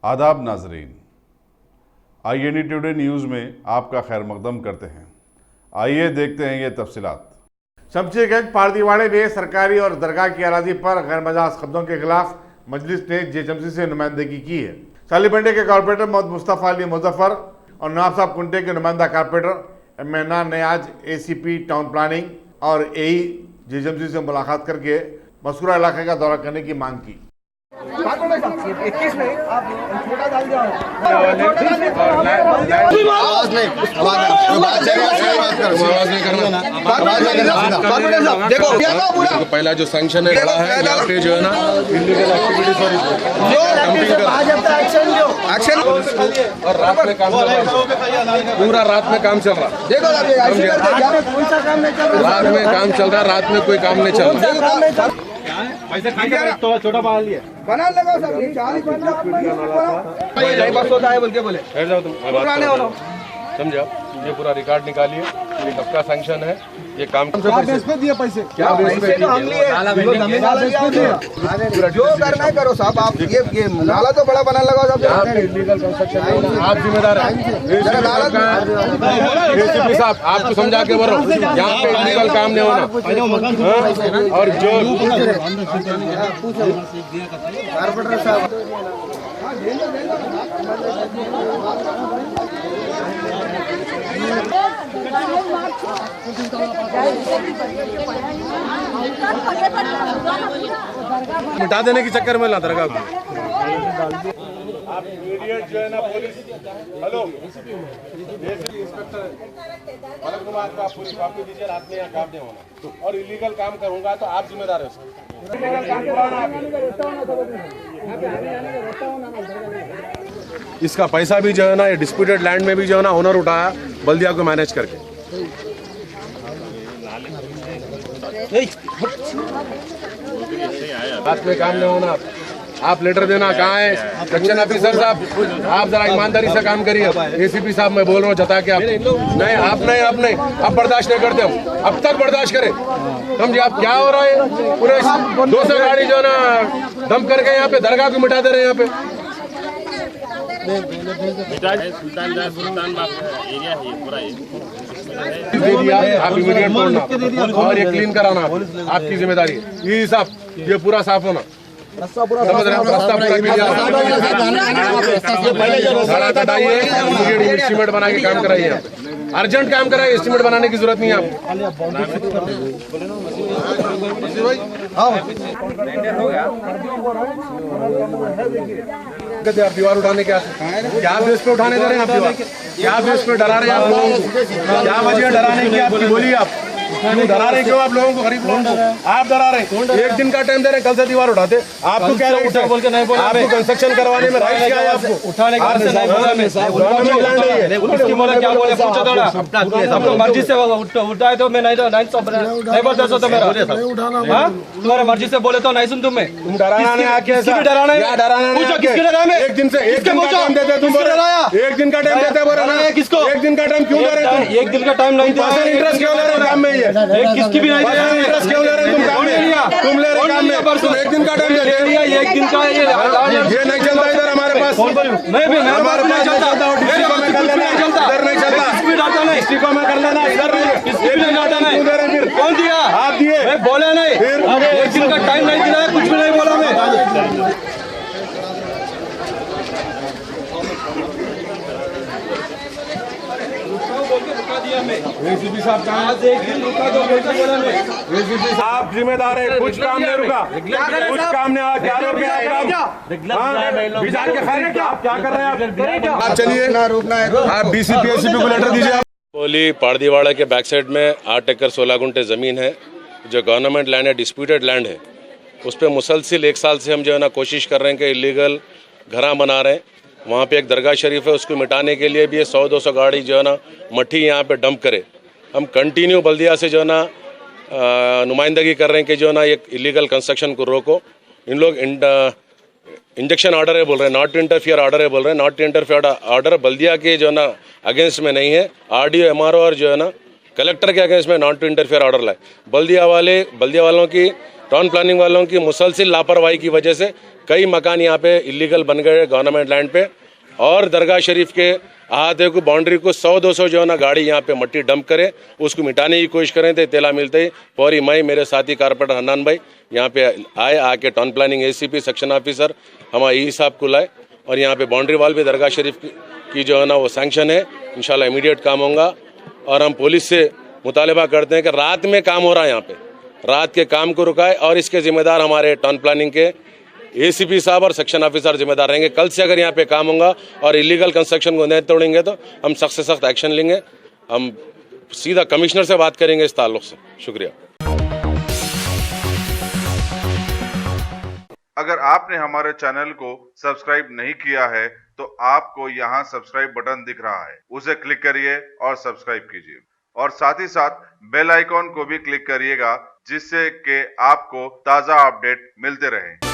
आदाब नाजरीन, INE today news में आपका खैर मकदम करते हैं। आइए देखते हैं ये तफसीलात। शमशेरगंज पारदीवाड़े में सरकारी और दरगाह की अराजी पर गैरमजाज कब्जों के खिलाफ मजलिस ने JHMC से नुमाइंदगी की है। सालीबंडे के कॉर्पोरेटर मोहम्मद मुस्तफ़ा अली मुजफ्फर और नवाब साहब कुंटे के नुमाइंदा कॉर्पोरेटर MNR ने आज ACP टाउन प्लानिंग और AE JHMC से मुलाकात करके मज़कूरा इलाके का दौरा करने की मांग की। 21 में आप छोटा डाल दिया देखो पहला जो सैंक्शन है बड़ा है, यहाँ पे जो है ना इलीगल एक्शन और रात में काम चल रहा है, पूरा रात में काम चल रहा है। देखो रात में काम चल रहा है, रात में कोई काम नहीं चल रहा। छोटा बना लगाओ बस होता है बोल के बोले समझा। ये पूरा रिकॉर्ड निकालिए, ये कब का सैंक्शन है, ये काम पे दिए पैसे क्या पैसे तो हम लिए जो करना है करो साहब। आप ये नाला तो बड़ा बना लगाओ साहब। इलीगल कंस्ट्रक्शन आप जिम्मेदार हैं साहब, आपको समझा के बोलो यहाँ पे इलीगल काम नहीं होना। और जो कारपेंटर साहब मिटा देने के चक्कर में ला दरगाह को। आप इमीडिएट जो है ना police, hello inspector Malak Kumar का पूरी कॉपी दीजिए, रात में यहाँ काम नहीं होना और इलीगल काम करूंगा तो आप जिम्मेदार है उसका। इसका पैसा भी जो है ना ये डिस्प्यूटेड लैंड में भी जो है ना ओनर उठाया बल्दिया को मैनेज करके। रात में काम नहीं होना, आप लेटर देना कहाँ है सेक्शन ऑफिसर साहब, आप जरा ईमानदारी से काम करिए। ACP साहब मैं बोल रहा हूँ जता के आप नहीं, आप नहीं आप बर्दाश्त नहीं करते हो, अब तक बर्दाश्त करें। समझिए आप क्या हो रहा है, पूरे 200 गाड़ी जो है ना दम करके यहाँ पे दरगाह को मिटा दे रहे हैं यहाँ पे। आप इमीडिएट तोड़ना और ये क्लीन कराना आपकी जिम्मेदारी है। ये साहब ये पूरा साफ होना, समझ रहे हैं। रास्ता पूरा कटाइए, इमीडिएट एस्टीमेट बना के काम कराइए, अर्जेंट काम कराइए, एस्टीमेट बनाने की जरूरत नहीं है आपको। आप दीवार उठाने क्या बेस पे उठाने दे रहे हैं आप दीवार, क्या बेस पे डरा रहे हैं आप लोगों को, क्या वजह डराने की आपकी, बोलिए आप क्यों डरा रहे, क्यों आप लोगों को, गरीब लोगों को आप डरा रहे हैं। एक दिन का टाइम दे रहे हैं, कल से दीवार उठाते आपको क्या राइट है, बोल के नहीं बोला आपको कंस्ट्रक्शन करवाने में राइट क्या है, आपको उठाने का नहीं बोला मैं साहब, उसकी बोला क्या बोले पूछो थोड़ा अपनी मर्जी से उठाए तो मैं नहीं बोलता सो तो मेरा तुम्हारे मर्जी से बोले तो नहीं सुन तुम्हें, तुम डराना नहीं आके डराना पूछो किसके डराने, एक दिन से एक दिन का टाइम देते तुम डराया, एक दिन का टाइम देते बोल रहे हैं किसको, एक दिन का टाइम क्यों दे रहे तुम, एक दिन का टाइम नहीं दे रहे, इंटरेस्ट क्यों ले रहे हो काम में, किसकी भी नहीं इंटरेस्ट क्यों ले रहे तुम काम में, तुम ले रहे काम में, तुम एक दिन का टाइम दे रहे हो, एक दिन का ये नहीं चलता इधर हमारे पास, मैं भी हमारे पास नहीं चलता, किसी को मैं कर लेना इधर नहीं चलता, किसी को मैं कर लेना इधर नहीं, किसी भी नहीं जाता नहीं, कौन दिया आप दिए, मैं बोला नहीं, एक दिन का टाइम नहीं दिया, कुछ भी नहीं बोला मैं। ACP साहब आप जिम्मेदार है, कुछ काम नहीं रुका, कुछ काम नहीं, क्या रोक गया आप क्या कर रहे हैं आप चलिए आप DCP ACP को लेटर दीजिए। बोली पारदीवाड़ा के बैक साइड में 8 एकड़ 16 गुंठे ज़मीन है जो गवर्नमेंट लैंड है, डिस्प्यूटेड लैंड है। उस पर मुसलसिल 1 साल से हम जो है ना कोशिश कर रहे हैं कि इलीगल घरा बना रहे हैं। वहाँ पे एक दरगाह शरीफ है, उसको मिटाने के लिए भी 100-200 गाड़ी जो है ना मट्टी यहाँ पे डंप करे। हम कंटिन्यू बल्दिया से जो है ना नुमाइंदगी कर रहे हैं कि जो है ना एक इलीगल कंस्ट्रक्शन को रोको। इन लोग इंजेक्शन ऑर्डर है बोल रहे हैं, नॉट टू इंटरफियर ऑर्डर है बोल रहे हैं। नॉट टू इंटरफियर ऑर्डर बल्दिया के जो है ना अगेंस्ट में नहीं है। RDO MRO और जो है ना कलेक्टर के अगेंस्ट में नॉट टू इंटरफेयर ऑर्डर लाए। बल्दिया वालों की, टाउन प्लानिंग वालों की मुसलसिल लापरवाही की वजह से कई मकान यहाँ पे इलीगल बन गए गवर्नमेंट लैंड पे। और दरगाह शरीफ के अहाते को, बाउंड्री को 100-200 जो है ना गाड़ी यहाँ पे मट्टी डंप करे, उसको मिटाने की कोशिश करें थे। तेला मिलते ही पौरी मई मेरे साथी कारपोरेटर हन्नान भाई यहाँ पे आके town planning ACP section officer हमारे ई साहब को लाए और यहाँ पे बाउंड्री वॉल भी दरगाह शरीफ की जो है ना वो सैंक्शन है। इंशाल्लाह इमीडिएट काम होगा। और हम पुलिस से मुतालबा करते हैं कि रात में काम हो रहा है यहाँ पे, रात के काम को रुकाए और इसके जिम्मेदार हमारे टाउन प्लानिंग के ACP साहब और सेक्शन ऑफिसर जिम्मेदार रहेंगे। कल से अगर यहाँ पे काम होगा और इलीगल कंस्ट्रक्शन को नहीं तोड़ेंगे तो हम सख्त से सख्त एक्शन लेंगे। हम सीधा कमिश्नर से बात करेंगे इस ताल्लुक से। शुक्रिया। अगर आपने हमारे चैनल को सब्सक्राइब नहीं किया है तो आपको यहाँ सब्सक्राइब बटन दिख रहा है, उसे क्लिक करिए और सब्सक्राइब कीजिए और साथ ही साथ बेल आइकॉन को भी क्लिक करिएगा जिससे कि आपको ताज़ा अपडेट मिलते रहें।